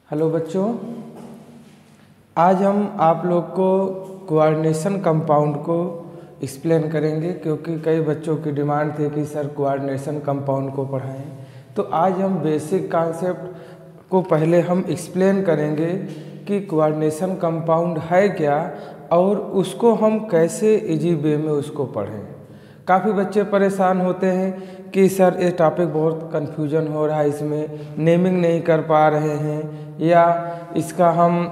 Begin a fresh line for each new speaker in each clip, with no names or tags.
Hello बच्चों, आज हम आप लोग को कोऑर्डिनेशन कंपाउंड को एक्सप्लेन करेंगे क्योंकि कई बच्चों की डिमांड थी कि सर कोऑर्डिनेशन कंपाउंड को पढ़ाएं। तो आज हम बेसिक कॉन्सेप्ट को पहले हम एक्सप्लेन करेंगे कि कोऑर्डिनेशन कंपाउंड है क्या और उसको हम कैसे इजी वे में उसको पढ़ें। काफ़ी बच्चे परेशान होते हैं कि सर ये टॉपिक बहुत कन्फ्यूजन हो रहा है, इसमें नेमिंग नहीं कर पा रहे हैं या इसका हम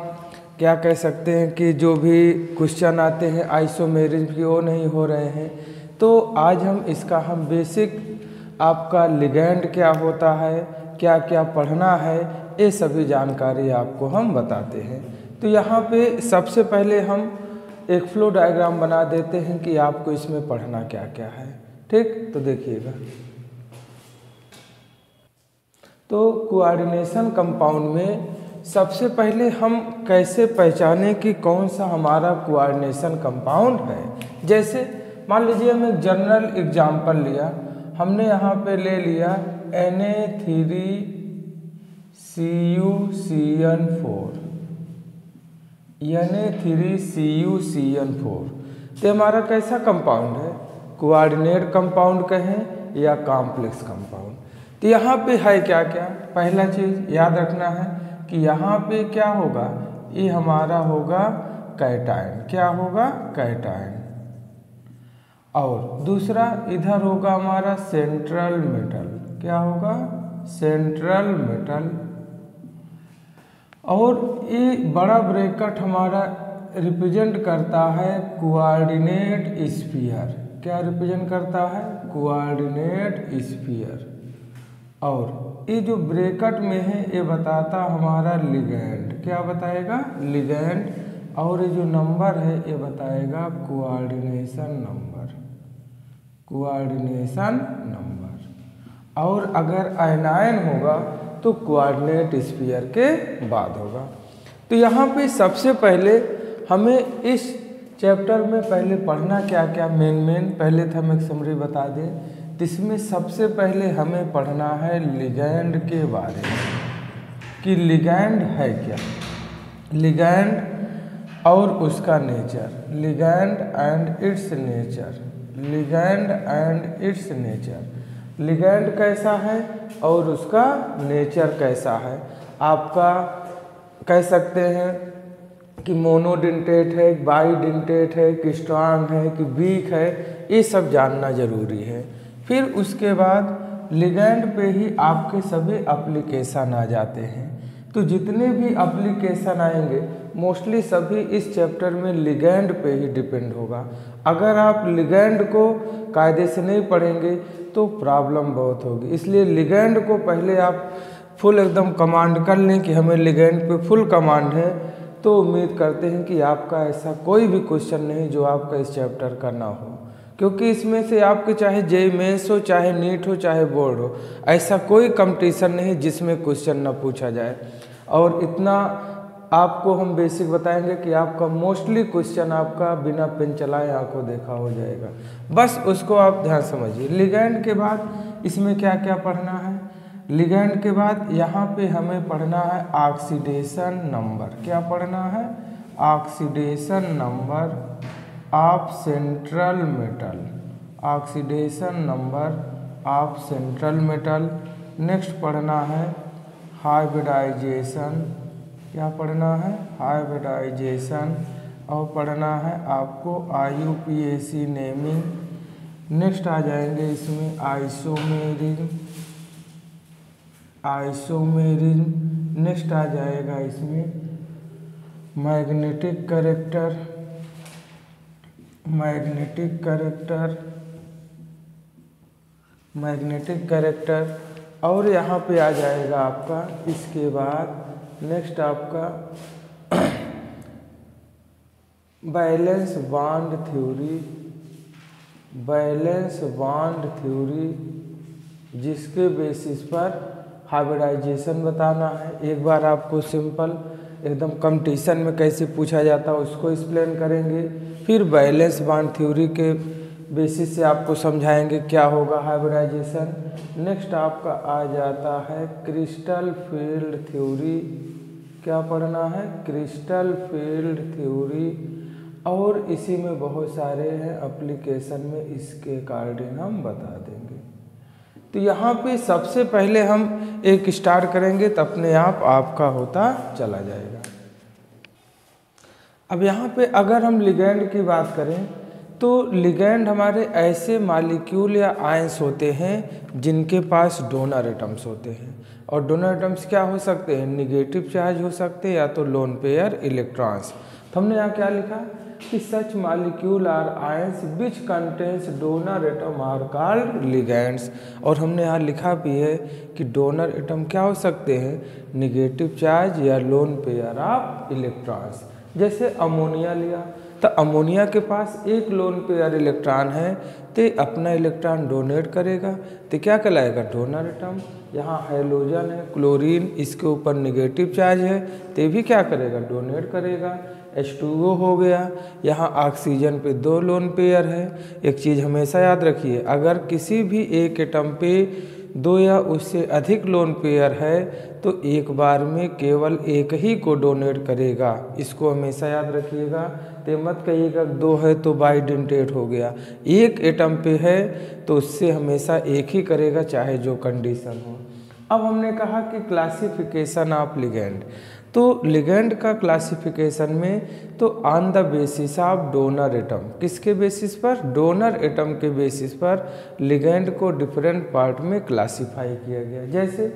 क्या कह सकते हैं कि जो भी क्वेश्चन आते हैं आइसोमेरिज्म की वो नहीं हो रहे हैं। तो आज हम इसका बेसिक आपका लिगैंड क्या होता है, क्या क्या पढ़ना है, ये सभी जानकारी आपको हम बताते हैं। तो यहाँ पे सबसे पहले हम एक फ्लो डायग्राम बना देते हैं कि आपको इसमें पढ़ना क्या क्या है। ठीक, तो देखिएगा। तो कोऑर्डिनेशन कंपाउंड में सबसे पहले हम कैसे पहचाने कि कौन सा हमारा कोऑर्डिनेशन कंपाउंड है। जैसे मान लीजिए हम एक जनरल एग्जांपल लिया, हमने यहाँ पे ले लिया Na3CuCN4 Na3CuCN4। तो हमारा कैसा कंपाउंड है, कोऑर्डिनेट कंपाउंड कहें या कॉम्प्लेक्स कंपाउंड। तो यहाँ पे है क्या क्या, पहला चीज याद रखना है कि यहाँ पे क्या होगा, ये हमारा होगा कैटायन। क्या होगा, कैटायन। और दूसरा इधर होगा हमारा सेंट्रल मेटल। क्या होगा, सेंट्रल मेटल। और ये बड़ा ब्रैकेट हमारा रिप्रेजेंट करता है कोऑर्डिनेट स्फीयर। क्या रिप्रेजेंट करता है, कोऑर्डिनेट स्फीयर। और ये जो ब्रैकेट में है ये बताता हमारा लिगैंड। क्या बताएगा, लिगैंड। और ये जो नंबर है ये बताएगा कोऑर्डिनेशन नंबर, कोऑर्डिनेशन नंबर। और अगर आयनायन होगा तो कोऑर्डिनेट स्फीयर के बाद होगा। तो यहाँ पे सबसे पहले हमें इस चैप्टर में पहले पढ़ना क्या क्या मेन पहले तो हम एक समरी बता दें। इसमें सबसे पहले हमें पढ़ना है लिगैंड के बारे में कि लिगैंड है क्या, लिगैंड और उसका nature, ligand and it's nature, ligand and it's nature. Ligand कैसा है और उसका नेचर कैसा है। आपका कह सकते हैं कि मोनोडेंटेट है, बाईडेंटेट है, कि स्ट्रांग है, कि वीक है, ये सब जानना जरूरी है। फिर उसके बाद लिगैंड पे ही आपके सभी एप्लीकेशन आ जाते हैं। तो जितने भी एप्लीकेशन आएंगे मोस्टली सभी इस चैप्टर में लिगैंड पे ही डिपेंड होगा। अगर आप लिगैंड को कायदे से नहीं पढ़ेंगे तो प्रॉब्लम बहुत होगी। इसलिए लिगैंड को पहले आप फुल एकदम कमांड कर लें कि हमें लिगैंड पे फुल कमांड है। तो उम्मीद करते हैं कि आपका ऐसा कोई भी क्वेश्चन नहीं जो आपका इस चैप्टर का ना हो, क्योंकि इसमें से आपके चाहे जेईई मेंस हो, चाहे नीट हो, चाहे बोर्ड हो, ऐसा कोई कंपटीशन नहीं जिसमें क्वेश्चन ना पूछा जाए। और इतना आपको हम बेसिक बताएंगे कि आपका मोस्टली क्वेश्चन आपका बिना पेन चलाए आंखों देखा हो जाएगा। बस उसको आप ध्यान समझिए। लिगैंड के बाद इसमें क्या क्या पढ़ना है, लिगैंड के बाद यहाँ पे हमें पढ़ना है ऑक्सीडेशन नंबर। क्या पढ़ना है, oxidation number of central metal, oxidation number of central metal. Next पढ़ना है हाइब्रिडाइजेशन। क्या पढ़ना है, हाइब्रिडाइजेशन। और पढ़ना है आपको IUPAC नेमिंग। नेक्स्ट आ जाएंगे इसमें आइसोमेरिज्म, आइसोमेरिज्म। नेक्स्ट आ जाएगा इसमें magnetic character, magnetic character, magnetic character. और यहाँ पे आ जाएगा आपका इसके बाद नेक्स्ट आपका valence bond theory, valence bond theory, जिसके बेसिस पर हाइब्रिडाइजेशन बताना है। एक बार आपको सिंपल एकदम कंपटीशन में कैसे पूछा जाता है उसको एक्सप्लेन करेंगे। फिर बैलेंस बॉन्ड थ्योरी के बेसिस से आपको समझाएंगे क्या होगा हाइब्रिडाइजेशन। नेक्स्ट आपका आ जाता है क्रिस्टल फील्ड थ्योरी, क्या पढ़ना है, क्रिस्टल फील्ड थ्योरी, और इसी में बहुत सारे हैं एप्लीकेशन में, इसके अकॉर्डिंग हम बता देंगे। तो यहाँ पे सबसे पहले हम एक स्टार्ट करेंगे तो अपने आप आपका होता चला जाएगा। अब यहाँ पे अगर हम लिगैंड की बात करें तो लिगैंड हमारे ऐसे मॉलिक्यूल या आयंस होते हैं जिनके पास डोनर एटम्स होते हैं, और डोनर एटम्स क्या हो सकते हैं, निगेटिव चार्ज हो सकते हैं या तो लोन पेयर इलेक्ट्रॉन्स। तो हमने यहाँ क्या लिखा कि such molecule or ions which contains donor atom are called ligands, और हमने यहाँ लिखा भी है कि डोनर एटम क्या हो सकते हैं, निगेटिव चार्ज या लोन पेयर ऑफ इलेक्ट्रॉन्स। जैसे अमोनिया लिया तो अमोनिया के पास एक लोन पेयर इलेक्ट्रॉन है तो अपना इलेक्ट्रॉन डोनेट करेगा, तो क्या कहलाएगा, डोनर एटम। यहाँ हाइड्रोजन है, क्लोरीन, इसके ऊपर निगेटिव चार्ज है तो भी क्या करेगा, डोनेट करेगा। H2O हो गया, यहाँ ऑक्सीजन पे 2 लोन पेयर है। एक चीज़ हमेशा याद रखिए, अगर किसी भी एक एटम पे 2 या उससे अधिक लोन पेयर है तो एक बार में केवल एक ही को डोनेट करेगा, इसको हमेशा याद रखिएगा। तो मत कहिएगा 2 है तो बाइडेंटेट हो गया, एक एटम पे है तो उससे हमेशा एक ही करेगा चाहे जो कंडीशन हो। अब हमने कहा कि क्लासिफिकेशन ऑफ लिगैंड, तो लिगैंड का क्लासिफिकेशन में तो on the basis of donor atom, किसके बेसिस पर, डोनर एटम के बेसिस पर लिगैंड को डिफरेंट पार्ट में क्लासिफाई किया गया। जैसे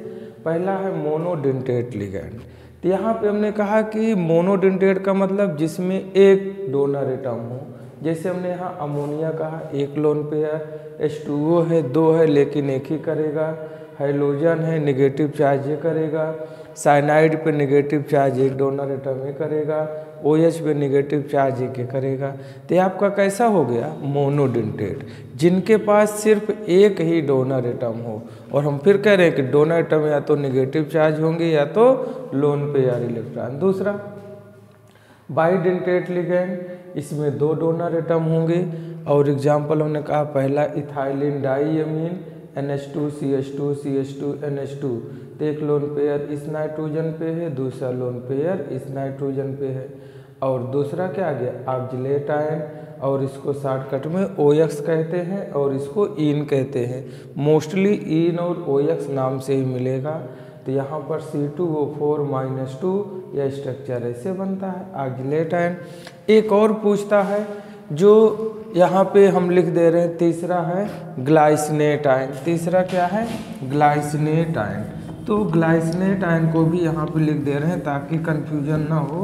पहला है मोनोडेंटेट लिगैंड, तो यहाँ पे हमने कहा कि मोनोडेंटेट का मतलब जिसमें एक डोनर एटम हो। जैसे हमने यहाँ अमोनिया कहा, एक लोन पेयर, H2O है 2 है लेकिन एक ही करेगा, हाइड्रोजन है निगेटिव चार्ज ये करेगा, साइनाइड पे निगेटिव चार्ज एक डोनर एटम ये करेगा, OH पे निगेटिव चार्ज एक करेगा। तो ये आपका कैसा हो गया, मोनोडेंटेट, जिनके पास सिर्फ एक ही डोनर एटम हो। और हम फिर कह रहे हैं कि डोनर एटम या तो निगेटिव चार्ज होंगे या तो लोन पेयर इलेक्ट्रॉन। दूसरा बाइडेंटेट लिगैंड, इसमें 2 डोनर एटम होंगे, और एग्जाम्पल हमने कहा पहला इथाइलिन डाइअमीन NH2CH2CH2 NH2, तो एक लोन पेयर इस नाइट्रोजन पे है, दूसरा लोन पेयर इस नाइट्रोजन पे है। और दूसरा क्या आ गया, ऑक्जेलेट आयन, और इसको शॉर्टकट में OX कहते हैं और इसको ईन कहते हैं। मोस्टली ईन और OX नाम से ही मिलेगा। तो यहाँ पर C2O4-2 यह स्ट्रक्चर ऐसे बनता है ऑक्जेलेट आयन। एक और पूछता है जो यहाँ पे हम लिख दे रहे हैं, तीसरा है ग्लाइसिनेट आयन। तीसरा क्या है, ग्लाइसिनेट आयन। तो ग्लाइसिनेट आयन को भी यहाँ पे लिख दे रहे हैं ताकि कंफ्यूजन ना हो।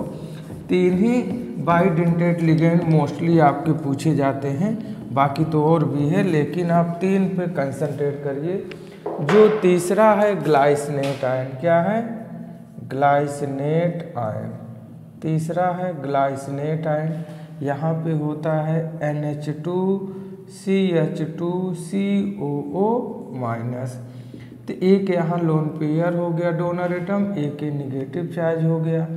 3 ही बाइडेंटेट लिगैंड मोस्टली आपके पूछे जाते हैं, बाकी तो और भी है लेकिन आप 3 पे कंसंट्रेट करिए। जो तीसरा है ग्लाइसिनेट आयन, क्या है, ग्लाइसिनेट आयन। तीसरा है ग्लाइसिनेट आयन, यहाँ पे होता है NH2CH2COO-। तो एक यहाँ लोन पेयर हो गया डोनर एटम, एक निगेटिव चार्ज हो गया,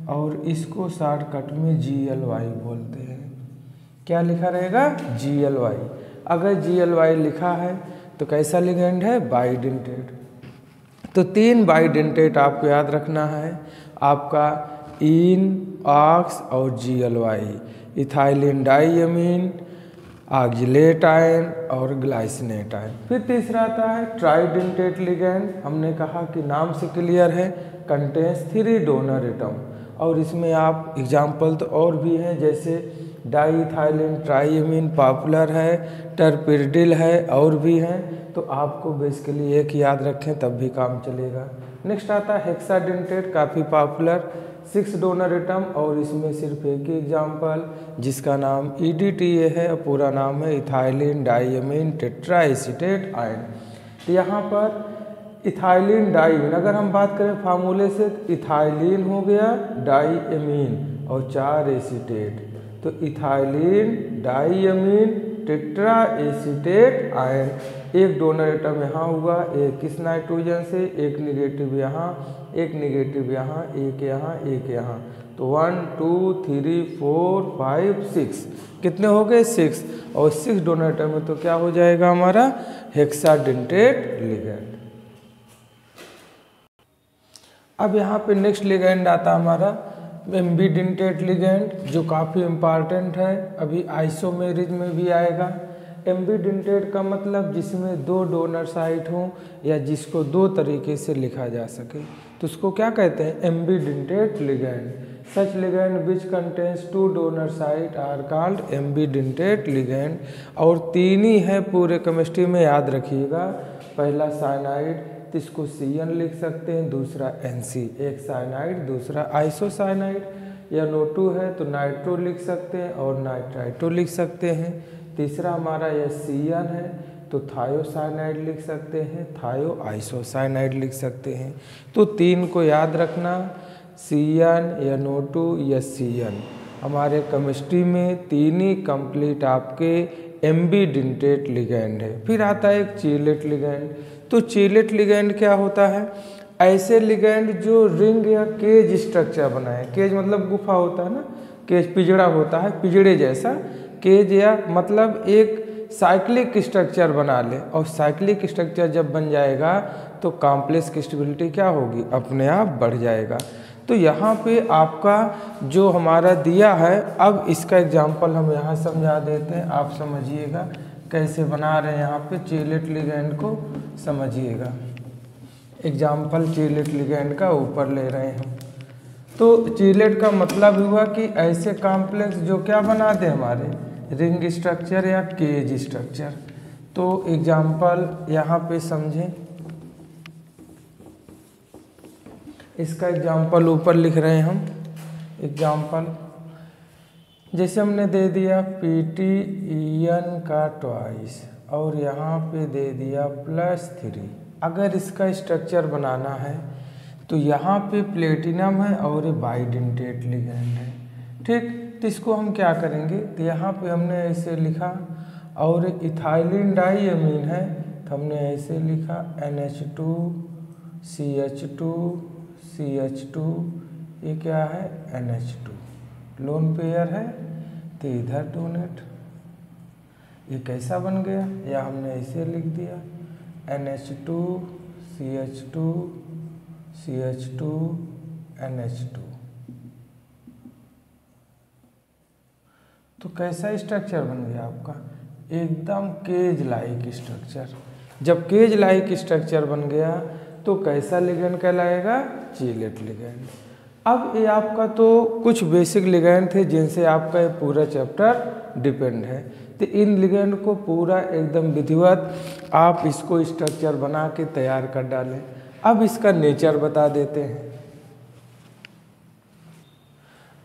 और इसको शॉर्टकट में GLY बोलते हैं। क्या लिखा रहेगा, GLY। अगर GLY लिखा है तो कैसा लिगैंड है, बाइडेंटेट। तो 3 बाइडेंटेट आपको याद रखना है, आपका ईन, ऑक्स और GLY, इथाइलिन डाइअमीन, ऑक्जेलेट आयन और ग्लाइसिनेट आयन। फिर तीसरा आता है ट्राइडेंटेट लिगैंड। हमने कहा कि नाम से क्लियर है, कंटेन्स 3 डोनर एटम, और इसमें आप एग्जाम्पल तो और भी हैं, जैसे डाइइथाइलिन ट्राइअमीन पॉपुलर है, टर्पेडिल है, और भी हैं। तो आपको बेसिकली एक याद रखें तब भी काम चलेगा। नेक्स्ट आता है हेक्साडेंटेट, काफ़ी पॉपुलर, 6 डोनर एटम, और इसमें सिर्फ एक ही एग्जाम्पल जिसका नाम EDTA है, पूरा नाम है इथाइलिन डाइअमीन टेट्राएसीटेट आयन। तो यहाँ पर इथाइलिन डाइअमीन, अगर हम बात करें फार्मूले से, इथाइलिन हो गया डाइअमीन और 4 एसीटेट, तो इथाइलिन डाइअमीन टेट्राएसीटेट आयन। एक डोनर एटम यहाँ हुआ, एक किस नाइट्रोजन से, एक निगेटिव यहाँ, एक निगेटिव यहाँ, एक यहाँ, एक यहाँ। तो 1 2 3 4 5 6 कितने हो गए, 6, और 6 डोनर एटम में तो क्या हो जाएगा हमारा, हेक्साडेंटेट लिगैंड। अब यहाँ पे नेक्स्ट लिगैंड आता हमारा एम्बीडेंटेड लिगैंड, जो काफ़ी इम्पॉर्टेंट है, अभी आइसोमेरिज्म में भी आएगा। एम्बीडेंटेड का मतलब जिसमें दो डोनर साइट हों या जिसको दो तरीके से लिखा जा सके, तो उसको क्या कहते हैं? Ambidentate ligand. Such ligand which contains two donor site are called ambidentate ligand. और तीन ही है पूरे केमिस्ट्री में, याद रखिएगा। पहला साइनाइड, तो इसको CN लिख सकते हैं, दूसरा NC, एक साइनाइड दूसरा आइसोसाइनाइड। या NO2 है तो नाइट्रो लिख सकते हैं और नाइट्राइटो लिख सकते हैं। तीसरा हमारा यह CN है तो थायोसाइनाइड लिख सकते हैं, थायो आइसोसाइनाइड लिख सकते हैं। तो तीन को याद रखना, CN या NO2 या CN। हमारे केमिस्ट्री में तीन ही कंप्लीट आपके एम्बीडेंटेड लिगैंड है। फिर आता है एक चेलेट लिगैंड। तो चेलेट लिगैंड क्या होता है? ऐसे लिगैंड जो रिंग या केज स्ट्रक्चर बनाए। केज मतलब गुफा होता है ना, केज पिजड़ा होता है, पिजड़े जैसा केज, या मतलब एक साइक्लिक स्ट्रक्चर बना ले। और साइक्लिक स्ट्रक्चर जब बन जाएगा तो कॉम्प्लेक्स स्टेबिलिटी क्या होगी? अपने आप बढ़ जाएगा। तो यहाँ पे आपका जो हमारा दिया है, अब इसका एग्जाम्पल हम यहाँ समझा देते हैं, आप समझिएगा कैसे बना रहे हैं। यहाँ पे चेलेट लिगैंड को समझिएगा। एग्जाम्पल चेलेट लिगैंड का ऊपर ले रहे हैं हम। तो चेलेट का मतलब हुआ कि ऐसे कॉम्प्लेक्स जो क्या बना दे हमारे रिंग स्ट्रक्चर या केज स्ट्रक्चर। तो एग्जाम्पल यहाँ पे समझें, इसका एग्जाम्पल ऊपर लिख रहे हैं हम। एग्जाम्पल जैसे हमने दे दिया PTEN का ट्वाइस और यहाँ पे दे दिया +3। अगर इसका स्ट्रक्चर बनाना है तो यहाँ पे प्लेटिनम है और ये बाइडेंटेट लिगैंड है, ठीक। तो इसको हम क्या करेंगे? तो यहाँ पे हमने ऐसे लिखा, और इथाइलिन डाइअमीन है तो हमने ऐसे लिखा NH2 CH2 CH2, ये क्या है? NH2 लोन पेयर है, तो इधर डोनेट। ये कैसा बन गया? या हमने ऐसे लिख दिया NH2 CH2 CH2 NH2। तो कैसा स्ट्रक्चर बन गया आपका? एकदम केज लाइक स्ट्रक्चर। जब केज लाइक स्ट्रक्चर बन गया तो कैसा लिगैंड कहलाएगा? चेलेट लिगैंड। अब ये आपका तो कुछ बेसिक लिगैंड थे जिनसे आपका ये पूरा चैप्टर डिपेंड है। तो इन लिगैंड को पूरा एकदम विधिवत आप इसको स्ट्रक्चर बना के तैयार कर डालें। अब इसका नेचर बता देते हैं।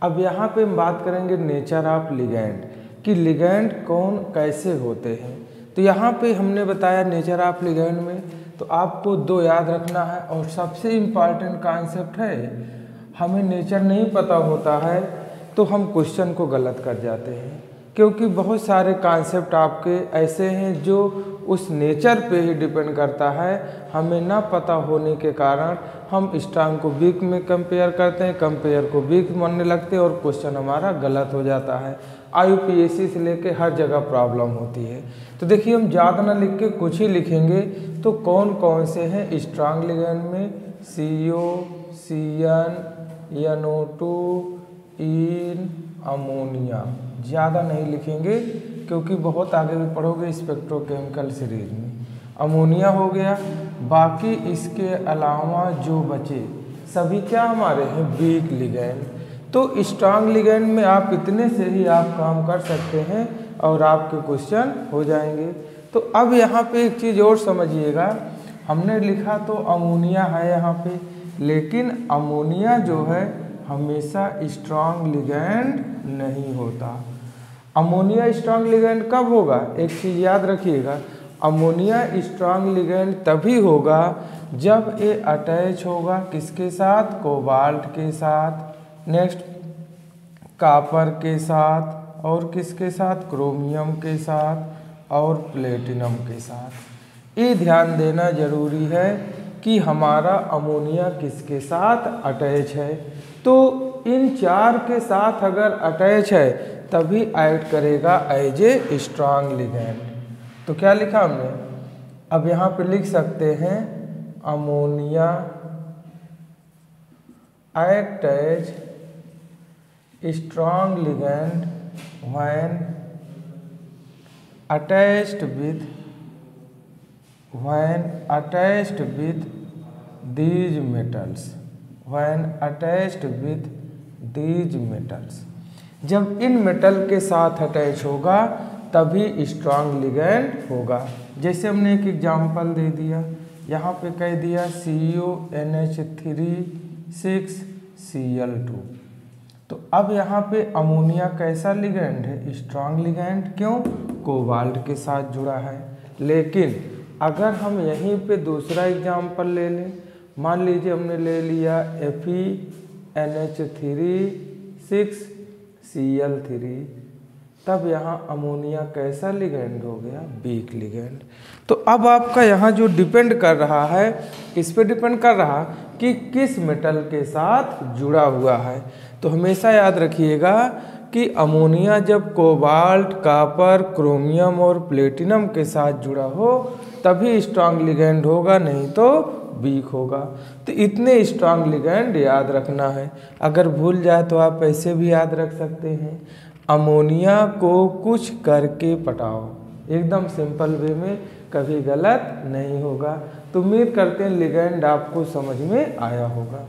अब यहाँ पे हम बात करेंगे नेचर ऑफ लिगैंड, कि लिगैंड कौन कैसे होते हैं। तो यहाँ पे हमने बताया नेचर ऑफ लिगैंड में, तो आपको दो याद रखना है। और सबसे इम्पॉर्टेंट कॉन्सेप्ट है, हमें नेचर नहीं पता होता है तो हम क्वेश्चन को गलत कर जाते हैं, क्योंकि बहुत सारे कॉन्सेप्ट आपके ऐसे हैं जो उस नेचर पे ही डिपेंड करता है। हमें ना पता होने के कारण हम स्ट्रांग को वीक में कंपेयर करते हैं, कंपेयर को वीक मानने लगते हैं और क्वेश्चन हमारा गलत हो जाता है। IUPAC से लेके हर जगह प्रॉब्लम होती है। तो देखिए, हम ज़्यादा ना लिख के कुछ ही लिखेंगे। तो कौन कौन से हैं स्ट्रांग लिगैंड में? CO, CN, NO2, इन, अमोनिया। ज़्यादा नहीं लिखेंगे क्योंकि बहुत आगे भी पढ़ोगे स्पेक्ट्रोकेमिकल सीरीज में। अमोनिया हो गया, बाकी इसके अलावा जो बचे सभी क्या हमारे हैं? Weak ligand. तो स्ट्रांग लिगैंड में आप इतने से ही आप काम कर सकते हैं और आपके क्वेश्चन हो जाएंगे। तो अब यहाँ पे एक चीज़ और समझिएगा, हमने लिखा तो अमोनिया है यहाँ पे, लेकिन अमोनिया जो है हमेशा स्ट्रांग लिगैंड नहीं होता। अमोनिया स्ट्रांग लिगैंड कब होगा? एक चीज़ याद रखिएगा, अमोनिया स्ट्रांग लिगैंड तभी होगा जब ये अटैच होगा किसके साथ? कोबाल्ट के साथ, नेक्स्ट कॉपर के साथ, और किसके साथ? क्रोमियम के साथ और प्लेटिनम के साथ। ये ध्यान देना जरूरी है कि हमारा अमोनिया किसके साथ अटैच है। तो इन चार के साथ अगर अटैच है तभी ऐड करेगा एज ए स्ट्रांग लिगैंड। तो क्या लिखा हमने? अब यहाँ पे लिख सकते हैं ammonia act as strong ligand when attached with these metals। जब इन मेटल के साथ अटैच होगा तभी स्ट्रांग लिगैंड होगा। जैसे हमने एक एग्जांपल दे दिया, यहाँ पे कह दिया CONH3 6Cl2। तो अब यहाँ पे अमोनिया कैसा लिगैंड है? Strong ligand. क्यों? कोबाल्ट के साथ जुड़ा है। लेकिन अगर हम यहीं पे दूसरा एग्जांपल ले लें, मान लीजिए हमने ले लिया FeNH3 6Cl3, तब यहाँ अमोनिया कैसा लिगैंड हो गया? Weak ligand. तो अब आपका यहाँ जो डिपेंड कर रहा है, किस पे डिपेंड कर रहा कि किस मेटल के साथ जुड़ा हुआ है। तो हमेशा याद रखिएगा कि अमोनिया जब कोबाल्ट, कापर, क्रोमियम और प्लेटिनम के साथ जुड़ा हो तभी स्ट्रांग लिगैंड होगा, नहीं तो वीक होगा। तो इतने स्ट्रांग लिगैंड याद रखना है। अगर भूल जाए तो आप ऐसे भी याद रख सकते हैं, अमोनिया को कुछ करके पटाओ। एकदम सिंपल वे में, कभी गलत नहीं होगा। तो उम्मीद करते हैं लिगैंड आपको समझ में आया होगा।